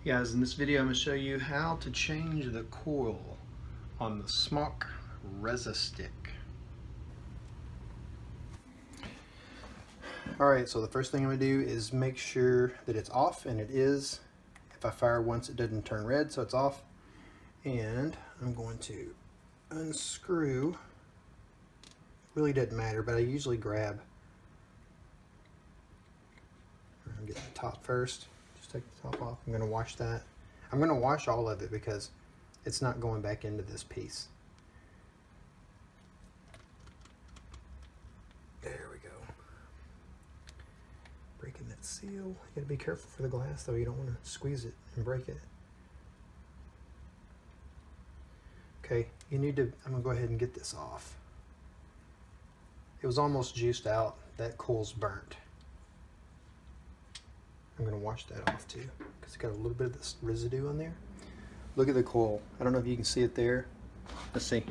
Guys, in this video I'm going to show you how to change the coil on the SMOK RESA stick. Alright, so the first thing I'm going to do is make sure that it's off, and it is. If I fire once it doesn't turn red, so it's off. And I'm going to unscrew. Really doesn't matter, but I usually grab. I'm going to get the top first. Take the top off. I'm going to wash that. I'm going to wash all of it because it's not going back into this piece. There we go. Breaking that seal. You got to be careful for the glass though. You don't want to squeeze it and break it. Okay, you need to, I'm going to go ahead and get this off. It was almost juiced out. That coil's burnt. I'm going to wash that off too because it's got a little bit of this residue on there. Look at the coil. I don't know if you can see it there. Let's see.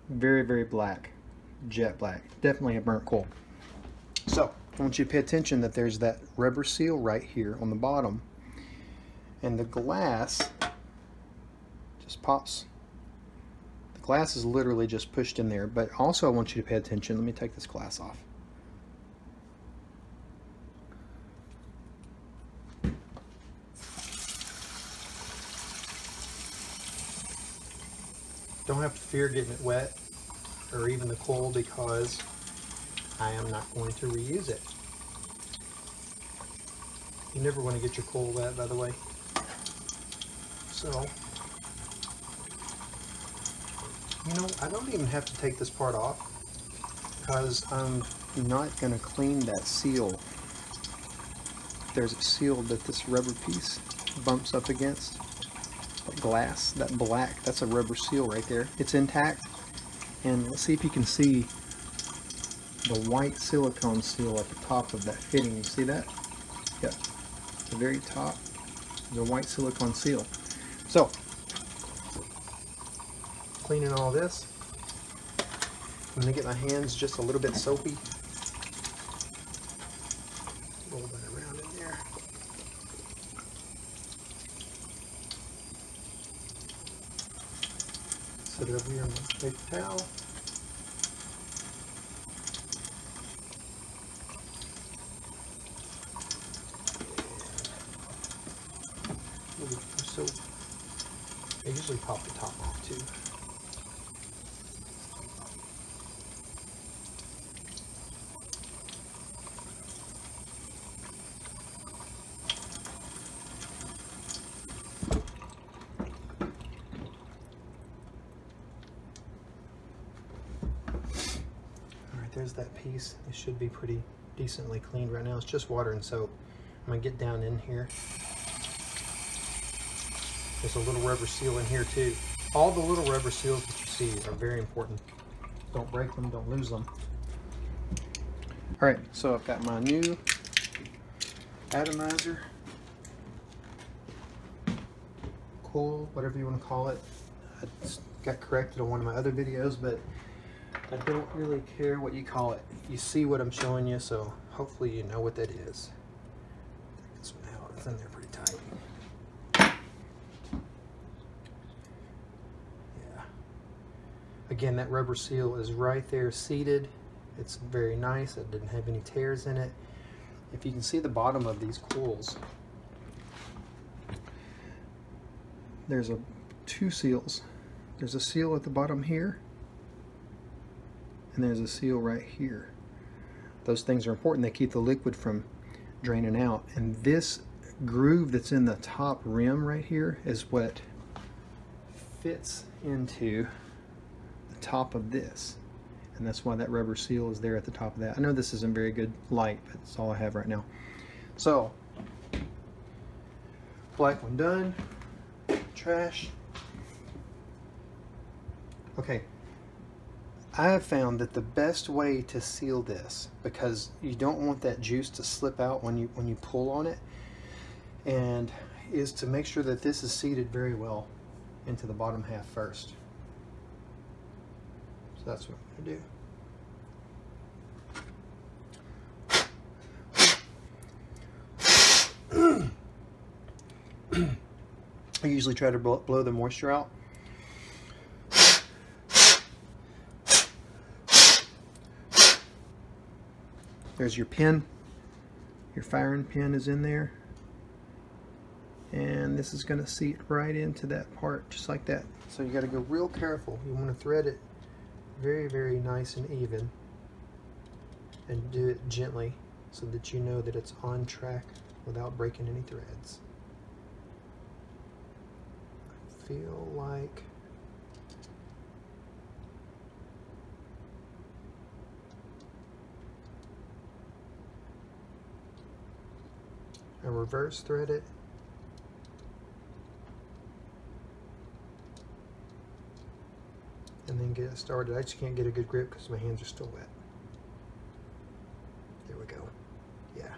Very, very black. Jet black. Definitely a burnt coil. So I want you to pay attention that there's that rubber seal right here on the bottom. And the glass just pops. Glass is literally just pushed in there, but also I want you to pay attention. Let me take this glass off. Don't have to fear getting it wet or even the coil because I am not going to reuse it. You never want to get your coil wet, by the way. So, you know, I don't even have to take this part off because I'm not going to clean that seal. There's a seal that this rubber piece bumps up against. That glass, that black, that's a rubber seal right there. It's intact. And let's see if you can see the white silicone seal at the top of that fitting. You see that? Yep. The very top, the white silicone seal. So, cleaning all this. I'm going to get my hands just a little bit soapy. Roll that around in there. Set it over here on the paper towel. So I usually pop the top off too. There's that piece. It should be pretty decently cleaned right now. It's just water and soap. I'm going to get down in here. There's a little rubber seal in here too. All the little rubber seals that you see are very important. Don't break them, don't lose them. Alright, so I've got my new atomizer, coil, whatever you want to call it. I got corrected on one of my other videos, but I don't really care what you call it. You see what I'm showing you, so hopefully you know what that is. Take this one out. It's in there pretty tight. Yeah. Again, that rubber seal is right there seated. It's very nice. It didn't have any tears in it. If you can see the bottom of these coils, there's two seals. There's a seal at the bottom here, and there's a seal right here. Those things are important. They keep the liquid from draining out. And this groove that's in the top rim right here is what fits into the top of this. And that's why that rubber seal is there at the top of that. I know this isn't very good light, but it's all I have right now. So, black one done. Trash. Okay. I have found that the best way to seal this, because you don't want that juice to slip out when you pull on it, and is to make sure that this is seated very well into the bottom half first. So that's what I'm going to do. I usually try to blow the moisture out. There's your pin. Your firing pin is in there. And this is going to seat right into that part, just like that. So you got to go real careful. You want to thread it very, very nice and even. And do it gently so that you know that it's on track without breaking any threads. I feel like I reverse thread it. And then get it started. I just can't get a good grip because my hands are still wet. There we go. Yeah.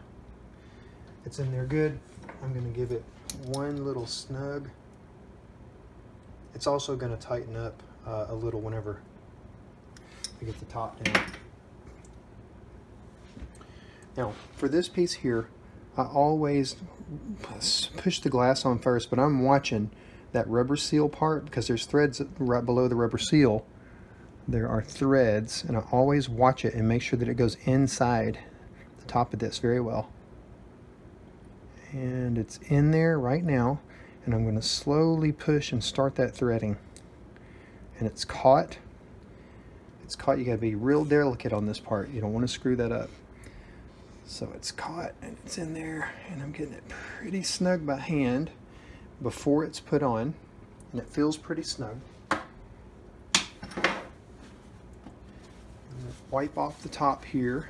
It's in there good. I'm going to give it one little snug. It's also going to tighten up a little whenever I get the top down. Now, for this piece here, I always push the glass on first, but I'm watching that rubber seal part because there's threads right below the rubber seal. There are threads, and I always watch it and make sure that it goes inside the top of this very well. And it's in there right now, and I'm going to slowly push and start that threading. And it's caught. It's caught. You got to be real delicate on this part. You don't want to screw that up. So it's caught and it's in there, and I'm getting it pretty snug by hand before it's put on, and it feels pretty snug. Wipe off the top here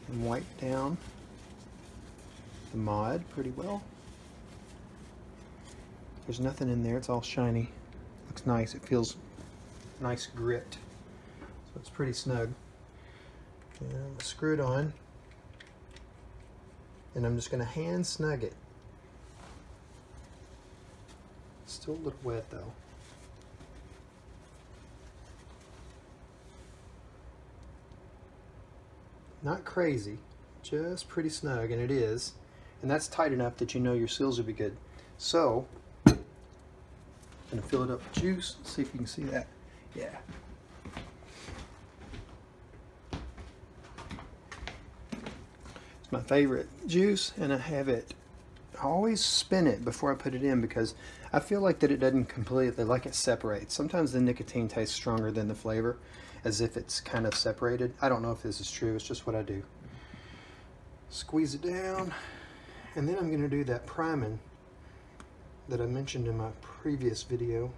and wipe down the mod pretty well. There's nothing in there, it's all shiny. Looks nice, it feels nice gripped. So it's pretty snug. And I'm going to screw it on, and I'm just going to hand snug it. It's still a little wet though. Not crazy, just pretty snug, and it is. And that's tight enough that you know your seals will be good. So, I'm going to fill it up with juice. Let's see if you can see that. Yeah. It's my favorite juice, and I have it. I always spin it before I put it in because I feel like that it doesn't completely, like it separates. Sometimes the nicotine tastes stronger than the flavor, as if it's kind of separated. I don't know if this is true, it's just what I do. Squeeze it down, and then I'm going to do that priming that I mentioned in my previous video.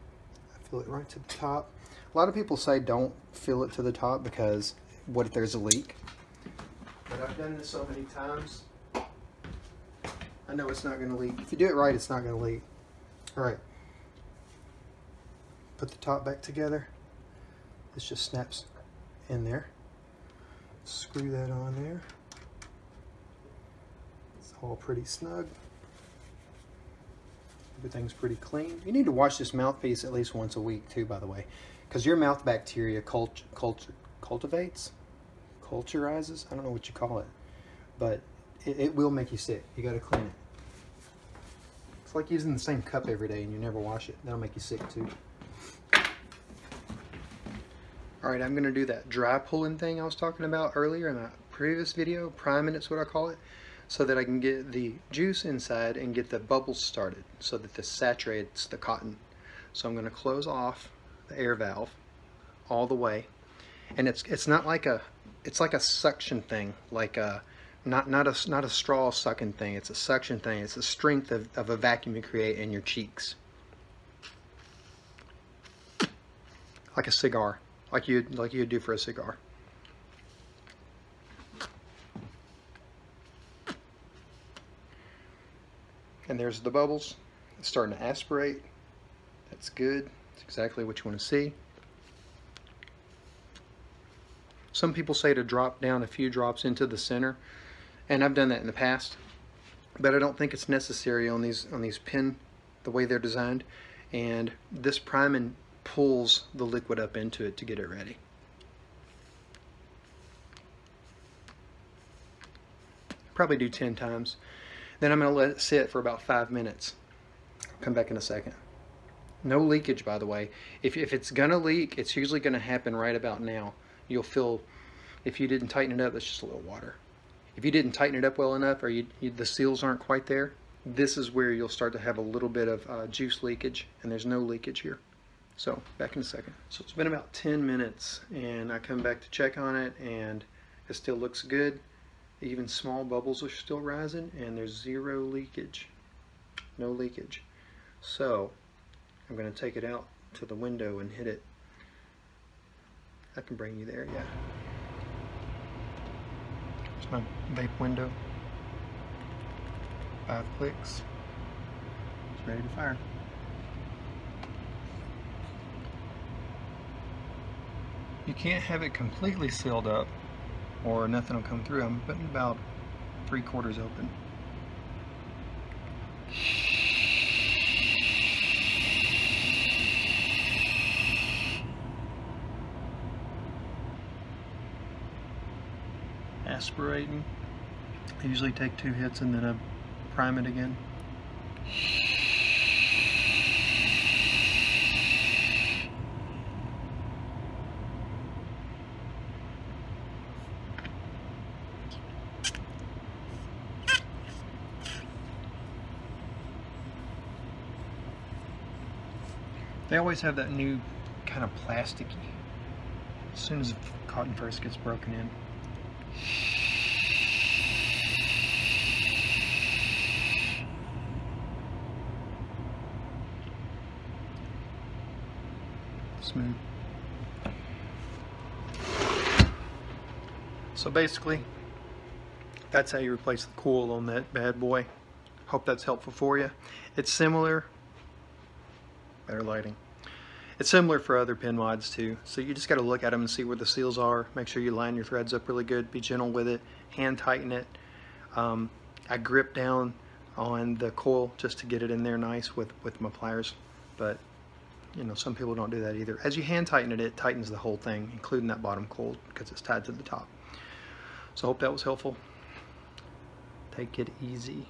I fill it right to the top. A lot of people say don't fill it to the top because what if there's a leak? But I've done this so many times, I know it's not going to leak. If you do it right, it's not going to leak. Alright, put the top back together. This just snaps in there. Screw that on there. It's all pretty snug. Everything's pretty clean. You need to wash this mouthpiece at least once a week too, by the way, because your mouth bacteria cultivates, culturizes, I don't know what you call it, but it will make you sick. You got to clean it. It's like using the same cup every day and you never wash it. That'll make you sick too. Alright, I'm going to do that dry pulling thing I was talking about earlier in my previous video. Priming, it's what I call it, so that I can get the juice inside and get the bubbles started so that this saturates the cotton. So I'm going to close off the air valve all the way, and it's not like a, it's like a suction thing, like a not a straw sucking thing. It's a suction thing. It's the strength of a vacuum you create in your cheeks, like a cigar. Like you'd do for a cigar. And there's the bubbles. It's starting to aspirate. That's good. It's exactly what you want to see. Some people say to drop down a few drops into the center, and I've done that in the past, but I don't think it's necessary on these pin, the way they're designed. And this priming pulls the liquid up into it to get it ready. Probably do 10 times. Then I'm going to let it sit for about 5 minutes. Come back in a second. No leakage, by the way. If it's going to leak, it's usually going to happen right about now. You'll feel, if you didn't tighten it up, that's just a little water. If you didn't tighten it up well enough, or the seals aren't quite there, this is where you'll start to have a little bit of juice leakage, and there's no leakage here. So, back in a second. So it's been about 10 minutes, and I come back to check on it, and it still looks good. Even small bubbles are still rising, and there's zero leakage. No leakage. So, I'm going to take it out to the window and hit it. I can bring you there, yeah. There's my vape window. 5 clicks. It's ready to fire. You can't have it completely sealed up or nothing will come through. I'm putting about 3/4 open. Aspirating. I usually take 2 hits and then I prime it again. They always have that new kind of plasticky as soon as the cotton first gets broken in. Smooth. So basically, that's how you replace the coil on that bad boy. Hope that's helpful for you. It's similar, better lighting. It's similar for other pin mods too. So you just got to look at them and see where the seals are. Make sure you line your threads up really good. Be gentle with it. Hand tighten it. I grip down on the coil just to get it in there nice with my pliers. But you know, some people don't do that either. As you hand tighten it, it tightens the whole thing, including that bottom coil because it's tied to the top. So I hope that was helpful. Take it easy.